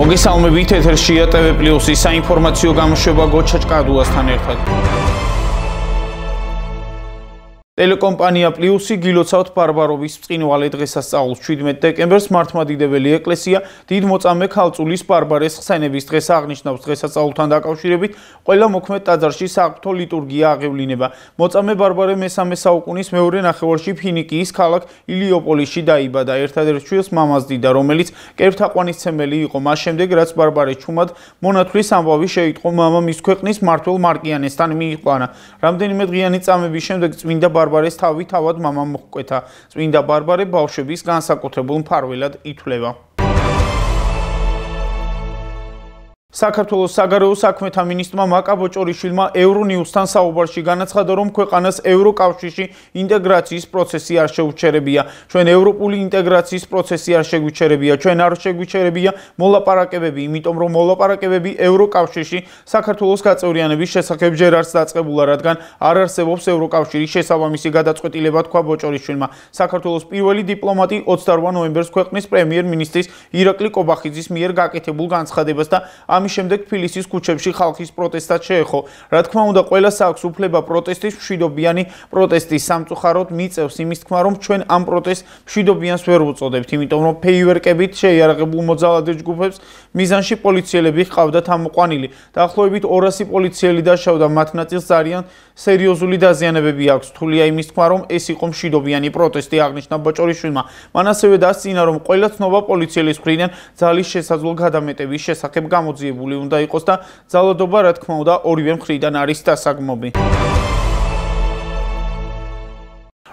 მოგესალმებით, ეთერშია TV+-ის საინფორმაციო გამოშვება გოჩა ჭკადუასთან ერთად. Ტელეკომპანია პლუსი გილოცავთ ბარბარობის ბრწყინვალე დღესასწაულს 17 დეკემბერს მართლმადიდებელი ეკლესია დიდ მოწამე ქალწულის ბარბარეს ხსენების დღეს აღნიშნავს. დღესასწაულთან დაკავშირებით ყველა მოქმედ ტაძარში საღვთო ლიტურგია აღევლინება. მოწამე ბარბარე მესამე საუკუნის მეორე ნახევარში ფინიკიის ქალაქ ილიოპოლისში დაიბადა. ერთადერთ შვილს მამას დიდა, რომელიც კერძთაყვანისმცემელი იყო. მას შემდეგ, რაც ბარბარე ჩუმად მონათვლის ამბავი შეიტყო, მამა მის ქვეყნის მმართველ მარკიანესთან მიიყვანა. რამდენიმე დღიანი წამების შემდეგ წმინდა ბარბარეს თავად მამამ მოჰკვეთა. წმინდა ბარბარე ბავშვების განსაკუთრებულ მფარველად ითვლება. საქართველოს საგარეო საქმეთა მინისტრმა მაკა ბოჭორიშვილმა ევრონიუსთან საუბარში განაცხადა, რომ ქვეყანას ევროკავშირში ინტეგრაციის პროცესი არ შეუჩერებია. ჩვენ ევროპული ინტეგრაციის პროცესი არ შეგვიჩერებია, ჩვენ არ შეგვიჩერებია მოლაპარაკებები, იმიტომ რომ მოლაპარაკებები ევროკავშირში საქართველოს გაწევრიანების შესახებ ჯერ არც დაწყებულა, რადგან არ არსებობს ევროკავშირის შესაბამისი გადაწყვეტილება, თქვა ბოჭორიშვილმა. საქართველოს პირველი დიპლომატი 28 ნოემბერს ქვეყნის პრემიერ-მინისტრის ირაკლი კობახიძის მიერ გაკეთებულ განცხადებას და ამის შემდეგ თბილისის ქუჩებში ხალხის პროტესტად შეეხო. რა თქმა უნდა, ყველას აქვს უფლება პროტესტის მშვიდობიანი პროტესტის სამწუხაროდ მიწევს იმის თქმა, რომ ჩვენ ამ პროტესტს მშვიდობიანს ვერ ვუწოდებთ, იმიტომ რომ ფეივერკებით შეიარაღებულ მოძალადე ჯგუფებს მიზანში პოლიციელები ჰყავდათ ამოყვანილი. დაახლოებით 200 პოლიციელი დაშავდა, მათ ნაწილს ძალიან სერიოზული დაზიანებები აქვს. რთულია იმის თქმა, რომ ეს იყო მშვიდობიანი პროტესტი, აღნიშნა ბოჭორიშვილმა. მან ასევე დასწინა, რომ ყველა ცნობა პოლიციელის მხრიდან ძალის შესაძლო გადამეტების შესახებ გამოძიებული უნდა იყოს და ძალადობა, რა თქმა უნდა, ორივე მხრიდან არის დასაგმობი.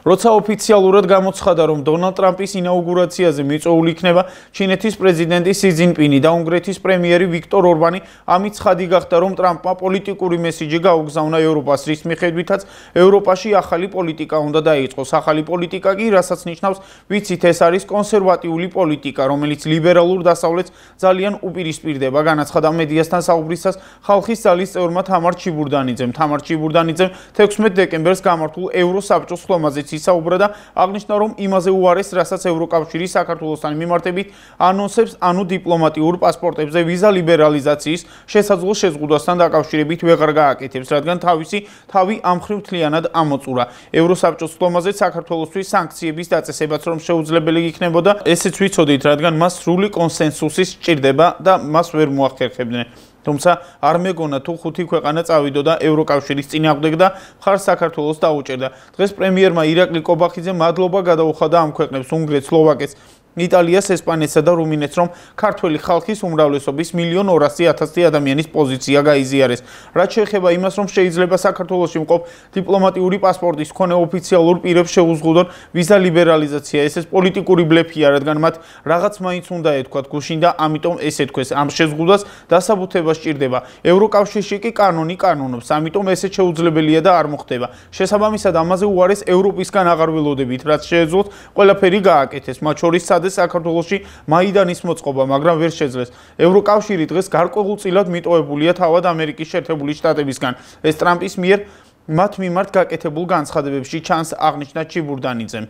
როცა ოფიციალურად გამოცხადა, რომ დონალდ ტრამპის ინაუგურაციაზე მიწვეული იქნება ჩინეთის პრეზიდენტი სი ძინპინი და უნგრეთის პრემიერი ვიქტორ ორბანი, ამით ცხადი გახდა, რომ ტრამპმა პოლიტიკური მესიჯი გაუგზავნა ევროპას, რის მიხედვითაც ევროპაში ახალი პოლიტიკა უნდა დაიწყოს. ახალი პოლიტიკა კი, რასაც ნიშნავს, ვიცით, ეს არის კონსერვატიული პოლიტიკა, რომელიც ლიბერალურ დასავლეთს ძალიან უპირისპირდება, განაცხადა მედიასთან საუბრისას ხალხის ძალის წევრმა თამარ ჩიბურდანიძემ. თამარ ჩიბურდანიძემ 16 დეკემბერს გამართულ ევროსაბჭოს ხლომაზეც ისაუბრა და აღნიშნა, რომ იმაზე უარეს, რასაც ევროკავშირი საქართველოსთან მიმართებით ანონსებს, ანუ დიპლომატიურ პასპორტებზე ვიზა ლიბერალიზაციის შესაძლო შეზღუდვასთან დაკავშირებით ვეღარ გააკეთებს, რადგან თავისი თავი ამ მხრივ მთლიანად ამოწურა. ევროსაბჭოს ხლომაზეც საქართველოსთვის სანქციების დაწესებაც რომ შეუძლებელი იქნებოდა, ესეც ვიცოდით, რადგან მას სრული კონსენსუსი სჭირდება და მას ვერ მოახერხებდნენ. თუმცა არ მეგონა თუ 5 ქვეყანა წავიდოდა ევროკავშირის წინააღმდეგ და მხარს საქართველოს დაუჭერდა. დღეს პრემიერმა ირაკლი კობახიძემ მადლობა გადაუხადა ამ ქვეყნებს, უნგრეთს, სლოვაკეთს, იტალიას, ესპანეთსა და რუმინეთს, რომ ქართველი ხალხის უმრავლესობის 1.200.000 ადამიანის პოზიცია გაიზიარეს. რაც შეეხება იმას, რომ შეიძლება საქართველოში მყოფ დიპლომატიური პასპორტის მქონე ოფიციალურ პირებს შეუზღუდონ ვიზა ლიბერალიზაცია, ეს პოლიტიკური ბლეფია, რადგან მათ რაღაც მაინც უნდა ეთქვათ გუშინ და ამიტომ ეს ეთქვეს. ამ შეზღუდვას დასაბუთება სჭირდება. ევროკავშირში კი კანონი კანონობს, ამიტომ ესე შეუძლებელია და არ მოხდება. შესაბამისად, ამაზე უარეს ევროპისგან აღარ ველოდებით, რაც შეეძლოთ ყველაფერი გააკეთეს, მათ შორის საქართველოში მაიდანის მოწყობა, მაგრამ ვერ შეძლეს. ევროკავშირი დღეს გარკვეულწილად მიტოვებულია თავად ამერიკის შეერთებული შტატებისგან. ეს ტრამპის მიერ მათ მიმართ გაკეთებულ განცხადებებში ჩანს, აღნიშნა ჩიბურდანიძემ.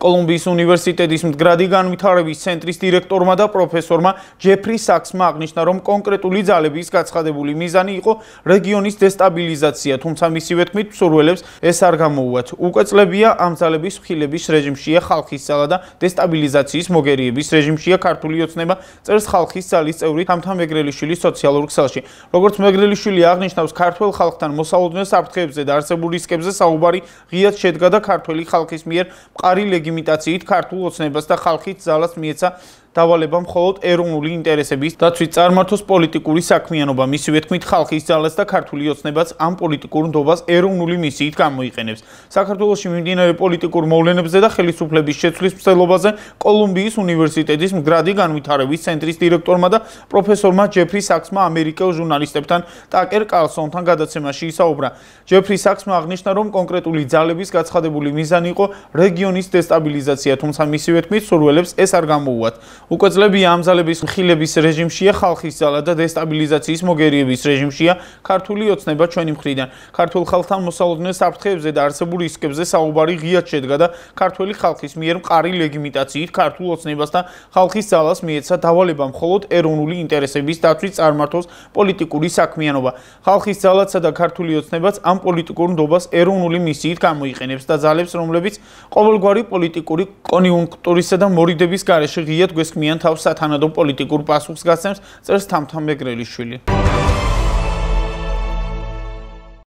კოლუმბიის უნივერსიტეტის მდგრადი განვითარების ცენტრის დირექტორმა და პროფესორმა ჯეფრი საქსმა აღნიშნა, რომ კონკრეტული ძალების გაცხადებული მიზანი იყო რეგიონის დესტაბილიზაცია, თუმცა მისივე თქმით, მსურველებს ეს არ გამოუვათ. უკვე წლებია ამ ძალების ხილების რეჟიმშია ხალხის ძალა და დესტაბილიზაციის მოგერიების რეჟიმშია ქართული ოცნება, წერს ხალხის ძალის წევრი თამთა მეგრელიშვილის სოციალურ ქსელში. როგორც მეგრელიშვილი აღნიშნავს, ქართველ ხალხთან მოსალოდნელ საფრთხეებზე და არსებულ რისკებზე საუბარი ღიად შედგა და ქართველი ხალხის მიერ მყარი იმიტაციით ქართულ ოცნებას და ხალხის ძალას მიეცა დავალება მხოლოდ ეროვნული ინტერესების დაცვით წარმართოს პოლიტიკური საქმიანობა. მისივე თქმით, ხალხის ძალას და ქართული ოცნებას ამ პოლიტიკურ ნდობას ეროვნული მისიით გამოიყენებს. საქართველოში მიმდინარე პოლიტიკურ მოვლენებზე და ხელისუფლების შეცვლის მცდელობაზე კოლუმბიის უნივერსიტეტის მდგრადი განვითარების ცენტრის დირექტორმა და პროფესორმა ჯეფრი საქსმა ამერიკელ ჟურნალისტებთან ტაკერ კარლსონთან გადაცემაში ისაუბრა. ჯეფრი საქსმა აღნიშნა, რომ კონკრეტული ძალების გაცხადებული მიზანი იყო რეგიონის დესტაბილიზაცია, თუმცა მისივე თქმით, სურველებს ეს არ გამოუვათ. უკვე წლებია ამზალების მხილების რეჟიმშია ხალხის ძალა და დესტაბილიზაციის მოგერიების რეჟიმშია ქართული ოცნება ჩვენი მხრიდან. ქართულ ხალხთან მოსალოდნელ საფრთხეებზე და არსებულ რისკებზე საუბარი ღიად შედგა და ქართული ხალხის მიერ მყარი ლეგიტიმაციით ქართულ ოცნებას და ხალხის ძალას მიეცა დავალება მხოლოდ ეროვნული ინტერესების დაცვის წარმართოს პოლიტიკური საქმიანობა. ხალხის ძალაცა და ქართული ოცნებაც ამ პოლიტიკურ ნდობას ეროვნული მისიით გამოიყენებს და ძალებს, რომლებიც ყოველგვარი პოლიტიკური კონიუნქტურისა და მორიდების გარეშე ღიად გვესქმიან თავს სათანადო პოლიტიკურ პასუხსგაცემს, წერს თამთა მეგრელიშვილი.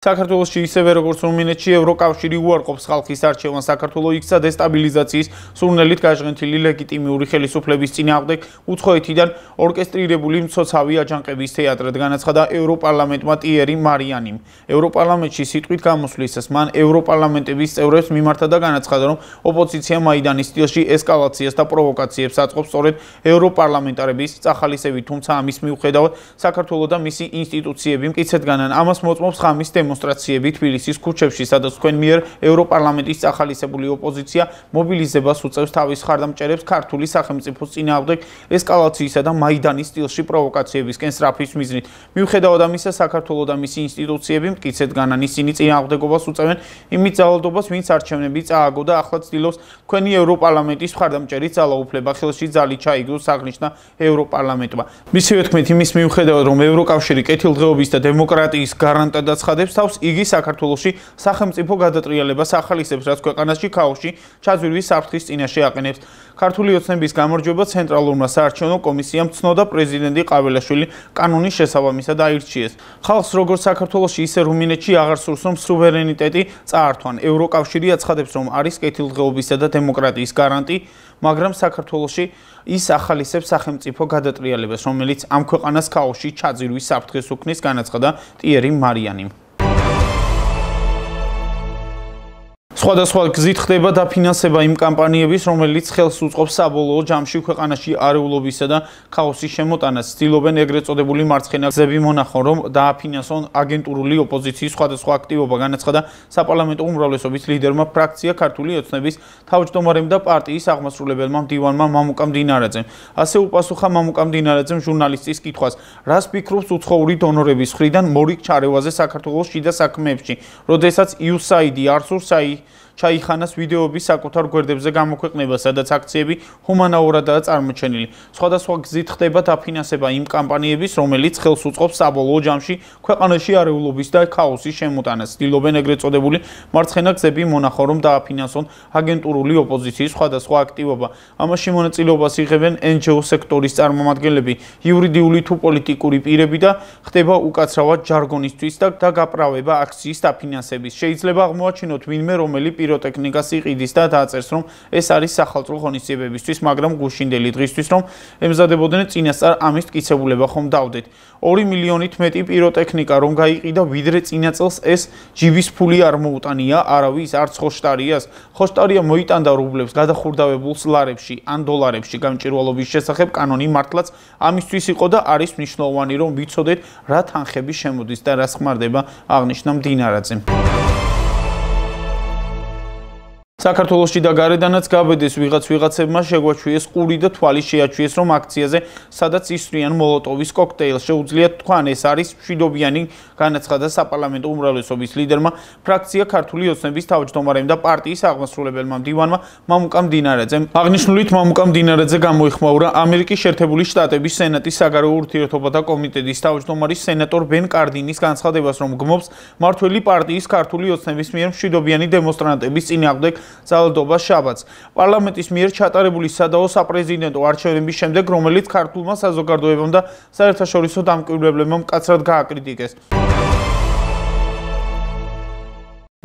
საქართველოში ისევე როგორც რუმინეთში ევროკავშირი უარყოფს ხალხის არჩევანს საქართველოს იქცა დესტაბილიზაციის სურნელით გაჟღენთილი ლეგიტიმიური ხელისუფლების წინააღმდეგ უცხოეთიდან ორკესტრირებული მცოცავი აჯანყების თეატრად განაცხადა ევროპარლამენტმა ტიერი მარიანიმ. ევროპარლამენტში სიტყვით გამოსვლისას მან ევროპარლამენტების წევრებს მიმართა და განაცხადა, რომ ოპოზიცია მაიდანის სტილში ესკალაციას და პროვოკაციებს აწყობს სწორედ ევროპარლამენტარების წახალისებით, თუმცა ამის მიუხედავად საქართველოს და მისი ინსტიტუციები მტკიცედ განან ამას მოწმობს ხამის დემონსტრაციები თბილისის ქუჩებში, სადაც თქვენ მიერ ევროპარლამენტის წახალისებული ოპოზიცია მობილიზებას უწევს თავის ხარდამჭერებს ქართული სახელმწიფოს წინააღმდეგ ესკალაციისა და მაიდანის სტილში პროვოკაციებისკენ სწრაფის მიზნით. მიუხედავად ამისა, საქართველოს და მისი ინსტიტუციები მტკიცედ განან ისინი წინააღმდეგობას უწევენ იმით ძალადობას, ვინც არჩევნები წააგო და ახლა ცდილობს თქვენი ევროპარლამენტის ხარდამჭერის ძალაუფლება ხელში ძალით ჩაიგდოს, აღნიშნა ევროპარლამენტმა. მისივე თქმით, იმის მიუხედავად, რომ ევროკავშირი კეთილდღეობის და დემოკრატიის გარანტად აცხადებს თავს, იგი საქართველოში სახელმწიფო გადატრიალებას ახალისებს, რაც ქვეყანაში ქაოსში ჩაძვირვის საფრთხის წინაშე აყენებს. ქართული ოცნების გამარჯვება ცენტრალურმა საარჩევნო კომისიამ ცნო და პრეზიდენტი ყაველაშვილი კანონის შესაბამისად აირჩიეს. ხალხს როგორც საქართველოში, ისე რუმინეთში აღარ სურს, რომ სუვერენიტეტი წაართვან. ევროკავშირი აცხადებს, რომ არის კეთილდღეობისა და დემოკრატიის გარანტი, მაგრამ საქართველოში ის ახალისებს სახელმწიფო გადატრიალებას, რომელიც ამ ქვეყანას ქაოსში ჩაძვირვის საფრთხეს უქმნის, განაცხადა ტიერი მარიანიმ. სხვადასხვა გზით ხდება დაფინანსება იმ კამპანიების, რომელიც ხელს უწყობს საბოლოო ჯამში ქვეყანაში არეულობისა და ქაოსის შემოტანას. ცდილობენ ეგრეთ წოდებული მარცხენა გზები მონახონ, რომ დააფინანსონ აგენტურული ოპოზიციის სხვადასხვა აქტივობა, განაცხადა საპარლამენტო უმრავლესობის ლიდერმა ფრაქცია ქართული ოცნების თავმჯდომარემ და პარტიის აღმასრულებელმა მდივანმა მამუკა მდინარაძემ. ასე უპასუხა მამუკა მდინარაძემ ჟურნალისტის კითხვას, რას ფიქრობს უცხოური დონორების მხრიდან მორიგ ჩარევაზე საქართველოს შიდა საქმეებში, როდესაც USAID არსურს ჩაიხანას ვიდეოები საკუთარ გვერდებზე გამოქვეყნება, სადაც აქციები ჰუმანაურადაა წარმოჩენილი. სხვადასხვა გზით ხდება დაფინანსება იმ კამპანიების, რომელიც ხელს უწყობს საბოლოო ჯამში ქვეყანაში არეულობის და ქაოსის შემოტანას. ცდილობენ ეგრეთ წოდებული მარცხენა გზები მონახონ, რომ დააფინანსონ აგენტურული ოპოზიციის სხვადასხვა აქტივობა. ამაში მონაწილეობას იღებენ NGO სექტორის წარმომადგენლები, იურიდიული თუ პოლიტიკური პირები და ხდება უკაცრავად ჟარგონისთვის და გაპრავება აქციის დაფინანსების. შეიძლება აღმოაჩინოთ ვინმე, რომელი პიროტექნიკას იყიდის და დააწერს, რომ ეს არის სახალხო ღონისძიებებისთვის, მაგრამ გუშინდელი დღისთვის, რომ ემზადებოდნენ წინასწარ ამის მტკიცებულება ხომ დავდეთ. 2 მილიონით მეტი პიროტექნიკა რომ გაიყიდა, ვიდრე წინა წელს ეს ჯიბის ფული არ მოუტანია არავის, არც ხოშტარიას. ხოშტარია მოიტანდა რუბლებს გადახურდავებულს ლარებში ან დოლარებში გამჭვირვალობის შესახებ კანონი მართლაც ამისთვის იყო და არის მნიშვნელოვანი, რომ ვიცოდეთ რა თანხები შემოდის და რა ხმარდება, აღნიშნა მდინარაძემ. საქართველოში და გარედანაც გაბედეს ვიღაცებმა შეგვაჩვიეს ყური და თვალი შეაჩვიეს, რომ აქციაზე, სადაც ისვრიან მოლოტოვის კოქტეილს, შეუძლიათ თქვან ეს არის მშვიდობიანი, განაცხადა საპარლამენტო უმრავლესობის ლიდერმა ფრაქცია ქართული ოცნების თავმჯდომარემ და პარტიის აღმასრულებელმა მდივანმა მამუკა მდინარაძემ. აღნიშნულით მამუკა მდინარაძე გამოიხმაურა ამერიკის შეერთებული შტატების სენატის საგარეო ურთიერთობათა კომიტეტის თავმჯდომარის სენატორ ბენ კარდინის განცხადებას, რომ გმობს მართველი პარტიის ქართული ოცნების მიერ მშვიდობიანი დემონსტრანტების წინააღმდეგ ძალადობა შაბათს. პარლამენტის მიერ ჩატარებული სადაო საპრეზიდენტო არჩევნების შემდეგ, რომელიც ქართულმა საზოგადოებამ და საერთაშორისო დამკვირვებლებმა მკაცრად გააკრიტიკეს.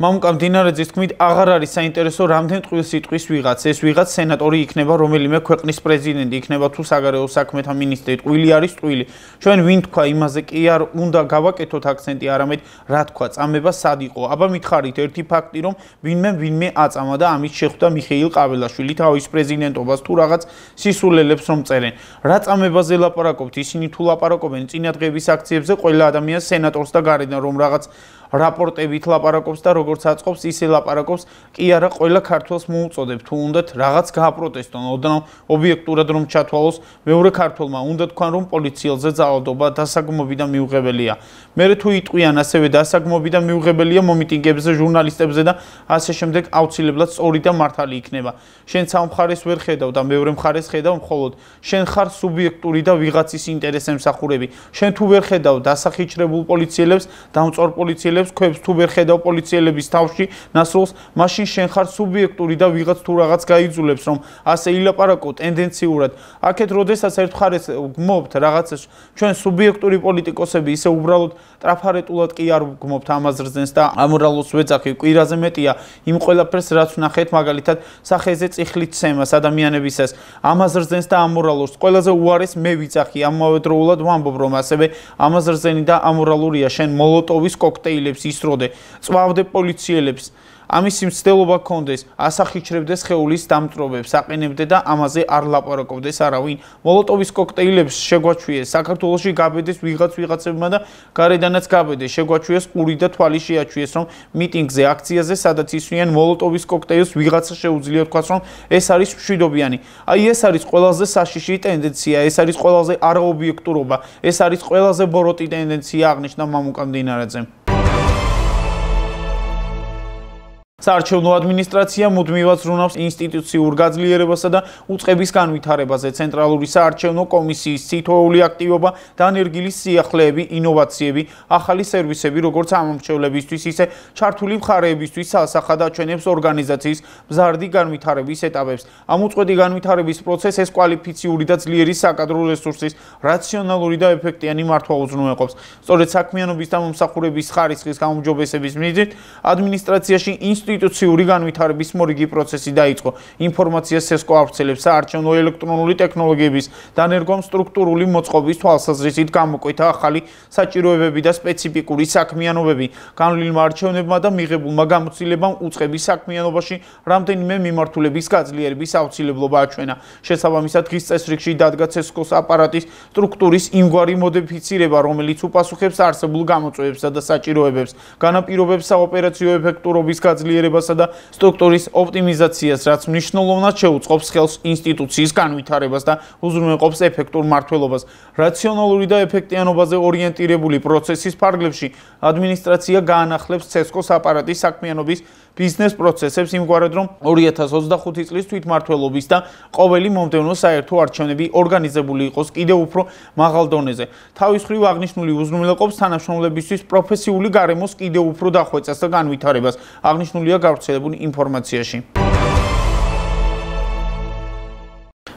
მამუკა მდინარაძის თქმით, აღარ არის საინტერესო რამდენ ტყუილს იტყვის ვიღაც. ეს ვიღაც სენატორი იქნება, რომელიმე ქვეყნის პრეზიდენტი იქნება თუ საგარეო საქმეთა მინისტრი. ტყუილი არის ტყუილი. ჩვენ ვინ თქვა იმაზე კი არ უნდა გავაკეთოთ აქცენტი, არამედ რა თქვა, წამება სად იყო. აბა მითხარით ერთი ფაქტი, რომ ვინმე აწამა და ამით შეხვდა მიხეილ ყაველაშვილი თავის პრეზიდენტობას თუ რაღაც სისულელებს რომ წერენ. რა წამებაზე ლაპარაკობთ? ისინი თუ ლაპარაკობენ წინადღების აქციებზე, ყველა ადამიანს სენატორს და გარედან რომ რაღაც რაპორტებით ლაპარაკობს და როგორც აწყობს, ისე ლაპარაკობს, კი არა ყველა ქართველს მოუწოდებ, თუ უნდათ რაღაც გააპროტესტონ, ოდნავ ობიექტურად რომ ჩათვალოს, მეორე ქართველმა უნდა თქვან, რომ პოლიციელზე ძალადობა დასაგმობი და მიუღებელია. მერე თუ იტყვიან ასევე დასაგმობი და მიუღებელია მომიტინგებზე, ჟურნალისტებზე და ასე შემდეგ, აუცილებლად სწორი და მართალი იქნება. შენ სამ მხარეს ვერ ხედავ და მეორე მხარეს ხედავ მხოლოდ შენ ხარ სუბიექტური და ვიღაცის ინტერესემსახურები. შენ თუ ვერ ხედავ დასახიჩრებულ პოლიციელებს, დამწვარ პოლიციელებს, ქვებს თუ ვერ ხედავ პოლიციელების თავში ნასრულს, მაშინ შენ ხარ სუბიექტური და ვიღაც თუ რაღაც გაიძულებს, რომ ასე ილაპარაკო ტენდენციურად. აქეთ როდესაც ერთ მხარეს გმობთ რაღაცას, ჩვენ სუბიექტური პოლიტიკოსები ისე უბრალოდ ტრაფარეტულად კი არ გმობთ ამაზრზენს და ამორალოს ვეძახი, კვირაზე მეტია იმ ყველაფერს, რაც ვნახეთ მაგალითად სახეზე წიხლით ცემას ადამიანებისას, ამაზრზენს და ამორალოს. ყველაზე უარეს მე ვიძახი, ამავდროულად ვამბობ, რომ ასევე ამაზრზენი და ამორალურია შენ მოლოტოვის კოქტეილებს ისროდე, წვავდე პოლიციელებს. ამის მცდელობა გქონდეს, ასახიჩრებდეს ხეულის დამწრობებს, აყენებდე და ამაზე არ ლაპარაკობდეს არავინ. მოლოტოვის კოქტეილებს შეგვაჩვიეს, საქართველოში გაბედეს ვიღაცებმა და გარედანაც გაბედეს, შეგვაჩვიეს ყური და თვალი შეაჩვიეს, რომ მიტინგზე, აქციაზე, სადაც ისვიან მოლოტოვის კოქტეილს ვიღაცა შეუძლია თქვას, რომ ეს არის მშვიდობიანი. აი ეს არის ყველაზე საშიში ტენდენცია, ეს არის ყველაზე არაობიექტურობა, ეს არის ყველაზე ბოროტი ტენდენცია აღნიშნა მამუკა მდინარაძემ. საარჩევნო ადმინისტრაცია მუდმივად ზრუნავს ინსტიტუციურ გაძლიერებასა და უწყების განვითარებაზე. ცენტრალური საარჩევნო კომისიის თითოეული აქტივობა, დანერგილის სიახლეები, ინოვაციები, ახალი სერვისები, როგორც ამომრჩევლებისთვის, ისე ჩართული მხარეებისთვის სასახად აჩვენებს ორგანიზაციის მზარდი განვითარების ეტაპებს. ამ უწყედი განვითარების პროცესს ეს კვალიფიციური და ძლიერი საკადრო რესურსის რაციონალური და ეფექტიანი მართვა უზრუნველყოფს. სწორედ საქმიანობის და მომსახურების ხარისხის გაუმჯობესების მიზნით ადმინისტრაციაში ინსტიტუციური განვითარების მორიგი პროცესი დაიწყო. ინფორმაციას სესკო ავრცელებს საარჩევნო ელექტრონული ტექნოლოგიების დანერგვა სტრუქტურული მოწყობის თვალსაზრისით გამოკვეთა ახალი საჭიროებები და სპეციფიკური საქმიანობები. განვლილმა არჩევნებმა და მიღებულმა გამოცდილებამ უწყების საქმიანობაში რამდენიმე მიმართულების გაძლიერების აუცილებლობა აჩვენა. შესაბამისად, დღის წესრიგში დადგა სესკოს აპარატის სტრუქტურის იმგვარი მოდიფიცირება, რომელიც უპასუხებს არსებულ გამოწვევებსა და საჭიროებებს, განაპირობებს საოპერაციო ეფექტურობის გაძლიერებასა და სტრუქტურის ოპტიმიზაციას, რაც მნიშვნელოვნად შეუწყობს ხელს ინსტიტუციის განვითარებას და უზრუნველყოფს ეფექტურ მმართველობას. რაციონალური და ეფექტიანობაზე ორიენტირებული პროცესის ფარგლებში ადმინისტრაცია გაანახლებს სესკოს აპარატის საქმიანობის ბიზნეს პროცესებს იმგვარად, რომ 2025 წლის თვითმმართველობის და ყოველი მომდევნო საერთო არჩევნები ორგანიზებული იყოს კიდევ უფრო მაღალ დონეზე. თავის მხრივ აღნიშნული უზრუნველყოფს თანამშრომლებისთვის პროფესიული გარემოს კიდევ უფრო დახვეწას და განვითარებას. აღნიშნულია გავრცელებული ინფორმაციაში.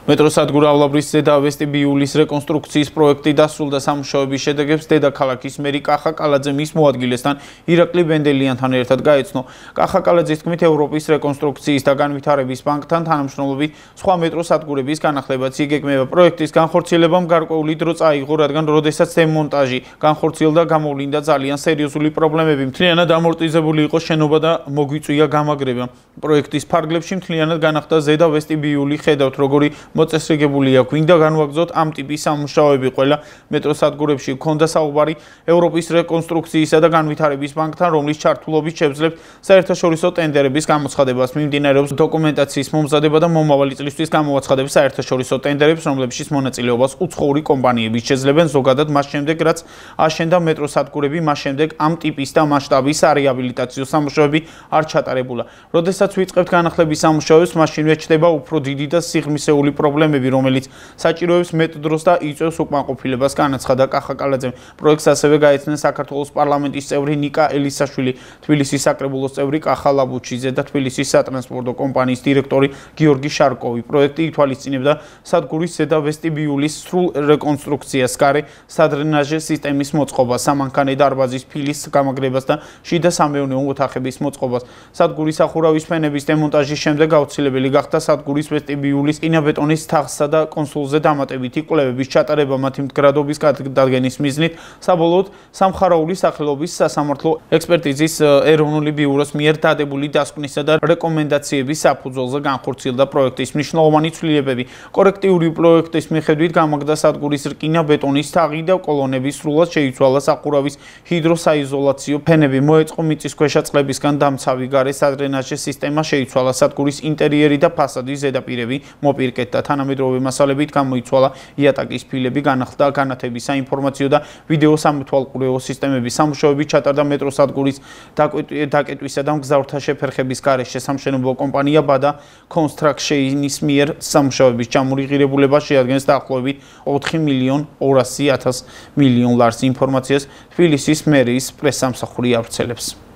მეტროსადგურ ავლაბრის ზედა ვესტიბიულის რეკონსტრუქციის პროექტი დასრულდა. სამუშაოების შედეგებს დედაქალაქის მერი კახა კალაძე მის მოადგილესთან ირაკლი ბენდელიანთან ერთად გაეცნო. კახა კალაძის თქმით, ევროპის რეკონსტრუქციის და განვითარების ბანკთან თანამშრომლობით სხვა მეტროსადგურების განახლებაც იგეგმება. პროექტის განხორციელებამ გარკვეული დრო წაიღო, რადგან როდესაც დემონტაჟი განხორციელდა, გამოვლინდა ძალიან სერიოზული პრობლემები. მთლიანად ამორტიზებული იყო შენობა და მოგვიწვია გამაგრება. პროექტის ფარგლებში მთლიანად განახდა ზედა ვესტიბიული. ხედავთ, როგორი მოწესრიგებულია. გვინდა განვაგრძოთ ამ ტიპის სამუშაოები ყველა მეტროსადგურებში. ჰქონდა საუბარი ევროპის რეკონსტრუქციისა და განვითარების ბანკთან, რომლის ჩართულობით შეძლებს საერთაშორისო ტენდერების გამოცხადებას. მიმდინარეობს დოკუმენტაციის მომზადება და მომავალი წლისთვის გამოაცხადებს საერთაშორისო ტენდერებს, რომლებშიც მონაწილეობას უცხოური კომპანიები შეძლებენ ზოგადად მას შემდეგ, რაც აშენდა მეტროსადგურები, მას შემდეგ ამ ტიპის და მასშტაბის რეაბილიტაციო სამუშაოები არ ჩატარებულა. როდესაც ვიწყებთ განახლების სამუშაოებს, მაშინვე ჩნდება უფრო დიდი და სიღრმისეული პრობლემები, რომელიც საჭიროებს მეტ დროს და იწვევს უკმაყოფილებას, განაცხადა კახა კალაძემ. პროექტს ასევე გაეცნეს საქართველოს პარლამენტის წევრი ნიკა ელისაშვილი, თბილისის საკრებულოს წევრი კახა ლაბუჩიძე და თბილისის სატრანსპორტო კომპანიის დირექტორი გიორგი შარკოვი. პროექტი ითვალისწინებდა სადგურის ზედა ვესტიბიულის სრულ რეკონსტრუქციას, გარე სადრენაჟე სისტემის მოწყობას, სამანქანე დარბაზის ფილის გამაგრებას და შიდა სამეურნეო ოთახების მოწყობას. სადგურის სახურავის ფენების დემონტაჟის შემდეგ აუცილებელი გახდა სადგურის ვესტიბიულის კინაბეტონის მდინარის თაღსა და კონსულზე დამატებითი კვლევების ჩატარება მათი მდგრადობის დადგენის მიზნით საბოლოოდ სამხარაული სახელობის სასამართლო ექსპერტიზის ეროვნული ბიუროს მიერ დადებული დასკვნისა და რეკომენდაციების საფუძველზე განხორციელდა პროექტის მნიშვნელოვანი ცვლილებები. კორექტიული პროექტის მიხედვით გამაგდა სადგურის რკინა, ბეტონის თაღი და კოლონები, სრულად შეიცვალა სახურავის ჰიდროსაიზოლაციო ფენები, მოეწყო მიწისქვეშა წყლებისგან დამცავი გარე სადრენაჟე სისტემა, შეიცვალა სადგურის ინტერიერი და ფასადის ზედაპირები, მოპირკეთდა თანამედროვე მასალებით, გამოიცვალა იატაკის ფილები, განახლდა განათების საინფორმაციო და ვიდეო სამეთვალყურეო სისტემები, სამუშაოები ჩატარდა მეტროსადგურის დაკეტვისა და მგზავრთა შეფერხების გარეშე. სამშენებლო კომპანია ბადა კონსტრაქშეინის მიერ სამუშაოების ჩამური ღირებულება შეადგენს დაახლოებით 4.200.000 მილიონ ლარს. ინფორმაციას თბილისის მერიის პრესსამსახური ავრცელებს.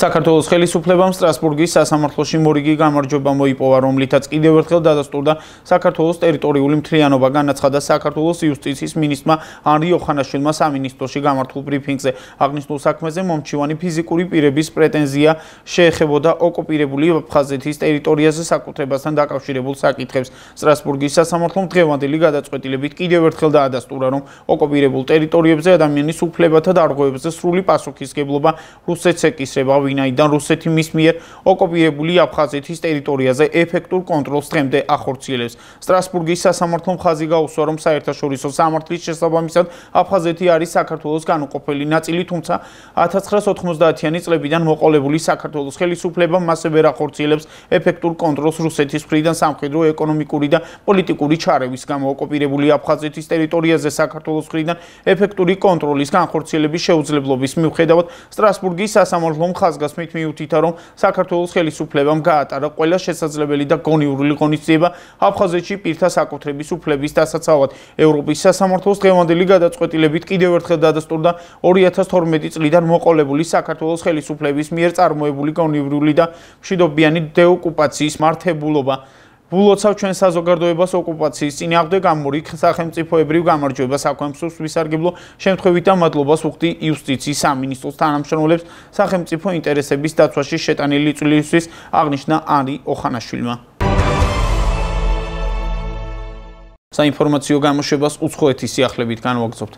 საქართველოს ხელისუფლებამ სტრასბურგის სასამართლოში მორიგი გამარჯვება მოიპოვა, რომლითაც კიდევ ერთხელ დადასტურდა საქართველოს ტერიტორიული მთლიანობა. განაცხადა საქართველოს იუსტიციის მინისტრმა ანრი ოხანაშვილმა სამინისტროში გამართულ ბრიფინგზე. აღნიშნულ საქმეზე მომჩივანი ფიზიკური პირების პრეტენზია შეეხებოდა ოკუპირებული აფხაზეთის ტერიტორიაზე საკუთრებასთან დაკავშირებულ საკითხებს. სტრასბურგის სასამართლომ დღევანდელი გადაწყვეტილებით კიდევ ერთხელ დაადასტურა, რომ ოკუპირებულ ტერიტორიებზე ადამიანის უფლებათა დარღვევებზე სრული პასუხისმგებლობა რუსეთს ეკისრება, ვინაიდან რუსეთი მის მიერ ოკუპირებული აფხაზეთის ტერიტორიაზე ეფექტურ კონტროლს დღემდე ახორციელებს. სტრასბურგის სასამართლომ ხაზი გაუსვა, რომ საერთაშორისო სამართლის შესაბამისად აფხაზეთი არის საქართველოს განუყოფელი ნაწილი, თუმცა 1990-იანი წლებიდან მოყოლებული საქართველოს ხელისუფლება მასზე ვერ ახორციელებს ეფექტურ კონტროლს რუსეთის მხრიდან სამხედრო, ეკონომიკური და პოლიტიკური ჩარევის გამო. ოკუპირებული აფხაზეთის ტერიტორიაზე საქართველოს მხრიდან ეფექტური კონტროლის განხორციელების შეუძლებლობის მიუხედავად სტრასბურგის სასამართლომ ხაზგასმით მიუთითა, რომ საქართველოს ხელისუფლებამ გაატარა ყველა შესაძლებელი და გონივრული ღონისძიება აფხაზეთში პირთა საკუთრების უფლების დასაცავად. ევროპის სასამართლოს დღევანდელი გადაწყვეტილებით კიდევ ერთხელ დადასტურდა 2012 წლიდან მოყოლებული საქართველოს ხელისუფლების მიერ წარმოებული გონივრული და მშვიდობიანი დეოკუპაციის მართებულობა. ვულოცავ ჩვენ საზოგადოებას ოკუპაციის წინააღმდეგ ამორიგ სახელმწიფოებრივ გამარჯვებას, საქმესოს ვისარგებლო შემთხვევით და მადლობას ვუხდი იუსტიციის სამინისტროს თანამშრომლებს სახელმწიფო ინტერესების დაცვაში შეტანილი წვლილისთვის, აღნიშნა ანრი ოხანაშვილმა. საინფორმაციო გამოშვებას უცხოეთის სიახლებით განვაგრძობთ.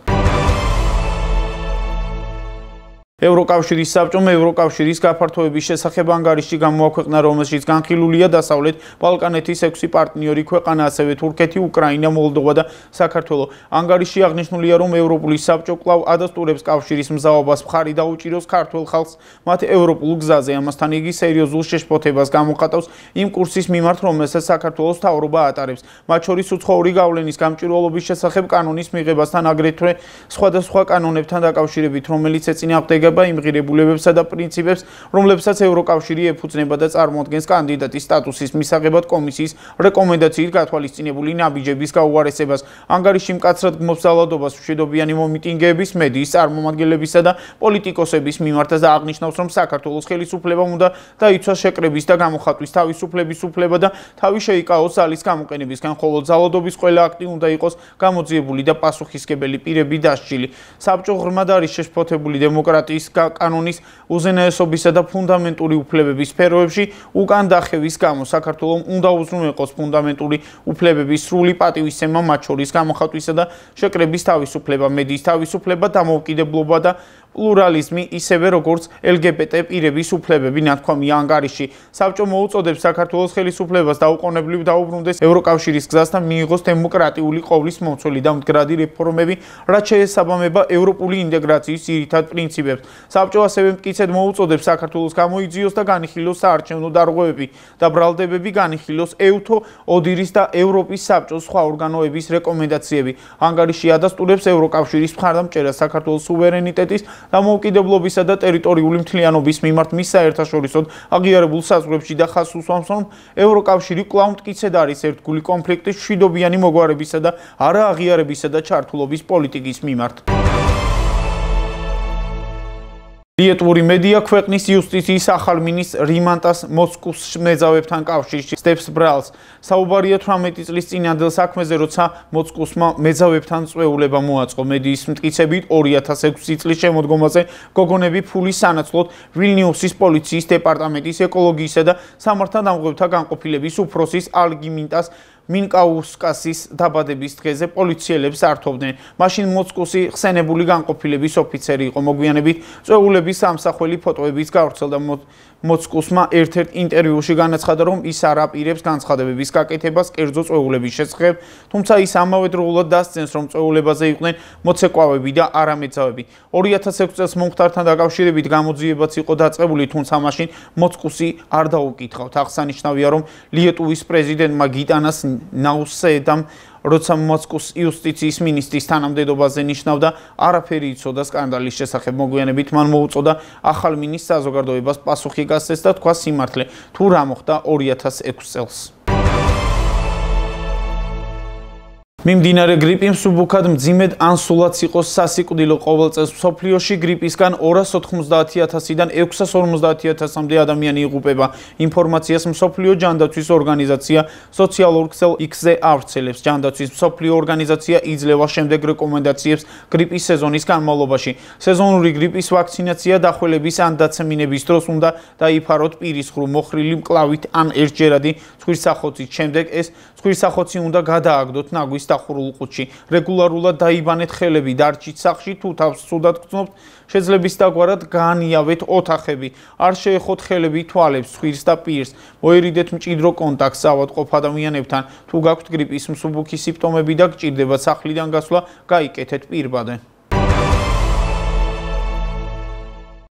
ევროკავშირის საბჭომ ევროკავშირის გაფართოების შესახებ ანგარიში გამოაქვეყნა, რომელშიც განხილულია დასავლეთ ბალკანეთის 6 პარტნიორი ქვეყანა, ასევე თურქეთი, უკრაინა, მოლდოვა და საქართველო. ანგარიში აღნიშნულია, რომ ევროპული საბჭო კვლავ ადასტურებს კავშირის მზაობას, მხარი დაუჭიროს ქართველ ხალხს მათ ევროპულ გზაზე. ამასთან იგი სერიოზულ შეშფოთებას გამოხატავს იმ კურსის მიმართ, რომელსაც საქართველოს მთავრობა ატარებს, მათ შორის უცხოური გავლენის გამჭვირვალობის შესახებ კანონის მიღებასთან, აგრეთვე სხვადასხვა კანონებთან დაკავშირებით, რომელიც ეწინააღმდეგება იმ ღირებულებებსა და პრინციპებს, რომლებსაც ევროკავშირი ეფუძნება და წარმოადგენს კანდიდატის სტატუსის მისაღებად კომისიის რეკომენდაციით გათვალისწინებული ნაბიჯების გაუარესებას. ანგარიში მკაცრად გმობს ძალადობას მშვიდობიანი მომიტინგეების, მედიის წარმომადგენლებისა და პოლიტიკოსების მიმართ და აღნიშნავს, რომ საქართველოს ხელისუფლებამ უნდა დაიცვას შეკრების და გამოხატვის თავისუფლების უფლება და თავი შეიკავოს ძალის გამოყენებისგან, ხოლო ძალადობის ყველა აქტი უნდა იყოს გამოძიებული და პასუხისმგებელი პირები დასჯილი. საბჭო ღრმად არის შეშფოთებული დემოკრატიის კანონის უზენაესობისა და ფუნდამენტური უფლებების სფეროებში უკან დახევის გამო. საქართველომ უნდა უზრუნველყოს ფუნდამენტური უფლებების სრული პატივისცემა, მათ შორის გამოხატვისა და შეკრების თავისუფლება, მედიის თავისუფლება, დამოუკიდებლობა და პლურალიზმი, ისევე როგორც LGBT პირების უფლებები, ნათქვამია ანგარიში. საბჭო მოუწოდებს საქართველოს ხელისუფლებას დაუყოვნებლივ დაუბრუნდეს ევროკავშირის გზას და მიიღოს დემოკრატიული ყოვლის მომცველი და მდგრადი რეფორმები, რაც შეესაბამება ევროპული ინტეგრაციის ძირითად პრინციპებს. საბჭო ასევე მტკიცედ მოუწოდებს საქართველოს გამოიძიოს და განიხილოს საარჩევნო დარღვევები და ბრალდებები, განიხილოს ევთო, ოდირის და ევროპის საბჭოს სხვა ორგანოების რეკომენდაციები. ანგარიში ადასტურებს ევროკავშირის მხარდამჭერას საქართველოს სუვერენიტეტის დამოუკიდებლობისა და ტერიტორიული მთლიანობის მიმართ მის საერთაშორისოდ აღიარებულ საზღვრებში და ხაზს უსვამს, რომ ევროკავშირი კვლავ მტკიცედ არის ერთგული კონფლიქტის მშვიდობიანი მოგვარებისა და არააღიარებისა და ჩართულობის პოლიტიკის მიმართ. Lietuvური მედია ქვეყნის იუსტიციის ახალ მინისტრ რიმანტას მოსკოვს მეძავებთან კავშირში სტეფს ბრალს საუბარია 18 წლის წინანდელ საქმეზე, როცა მოსკოვსმა მეძავებთან წვეულება მოაწყო. მედიის მტკიცებით 2006 წლის შემოდგომაზე გოგონები ფულის სანაცვლოდ ვილნიუსის პოლიციის დეპარტამენტის ეკოლოგიისა და სამართალდამღვრევთა განყოფილების უფროსის ალგიმინტას მინკაუსკასის დაბადების დღეზე პოლიციელებს ართობდნენ. მაშინ მოსკოვში ხსენებული განყოფილების ოფიცერი იყო. მოგვიანებით წვეულების სამსახველი ფოტოებიც გავრცელდა. მოსკოვსმა ერთ-ერთ ინტერვიუში განაცხადა, რომ ის არ აპირებს განცხადებების გაკეთებას კერძო წვეულების შესახებ, თუმცა ის ამავდროულად დასცენს, რომ წვეულებაზე იყვნენ მოცეკვავები და არა მეძავები. 2006 წელს მომხდართან დაკავშირებით გამოძიებაც იყო დაწყებული, თუმცა მაშინ მოსკოვში არ დაუკითხავთ. აღსანიშნავია, რომ ლიეტუვის პრეზიდენტმა გიტანას ნაუსედამ როცა მოსკოვის იუსტიციის მინისტრის თანამდებობაზე ნიშნავდა, არაფერი იცოდა სკანდალის შესახებ. მოგვიანებით მან მოუწოდა ახალ მინისტრს საზოგადოებას პასუხი გასცეს და თქვა სიმართლე, თუ რა მოხდა 2006 წელს. მიმდინარე გრიპი მსუბუქად მძიმედ ან სულაც იყოს სასიკვდილო. ყოველ წელს მსოფლიოში გრიპისგან 290,000-დან 650,000-მდე ადამიანი იღუპება. ინფორმაციას მსოფლიო ჯანდაცვის ორგანიზაცია სოციალურ ქსელ X-ზე ავრცელებს. ჯანდაცვის მსოფლიო ორგანიზაცია იძლევა შემდეგ რეკომენდაციებს გრიპის სეზონის განმავლობაში. სეზონური გრიპის ვაქცინაცია დახველების ან დაცემინების დროს უნდა დაიფაროთ პირისღრუ, მოხრილი მკლავით ან ერთჯერადი ცხვირსახოცით. შემდეგ ეს ცხვირსახოცი უნდა გადააგდოთ ნაგვის დახურულ ყუთში. რეგულარულად დაიბანეთ ხელები, დარჩით სახლში, თუ თავს ცუდად გრძნობთ, შეძლების დაგვარად გაანიავეთ ოთახები. არ შეეხოთ ხელები თვალებს, ცხვირს და პირს. მოერიდეთ მჭიდრო კონტაქტს ავადმყოფ ადამიანებთან. თუ გაქვთ გრიპის მსუბუქი სიმპტომები და გჭირდებათ სახლიდან გასვლა, გაიკეთეთ პირბადე.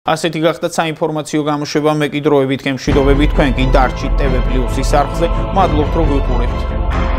ასეთი გახდა საინფორმაციო გამოშვება, მე კი დროებით გემშვიდობები, თქვენ კი დარჩით TV+-ის არხზე. მადლობთ, რომ ვიყურებთ.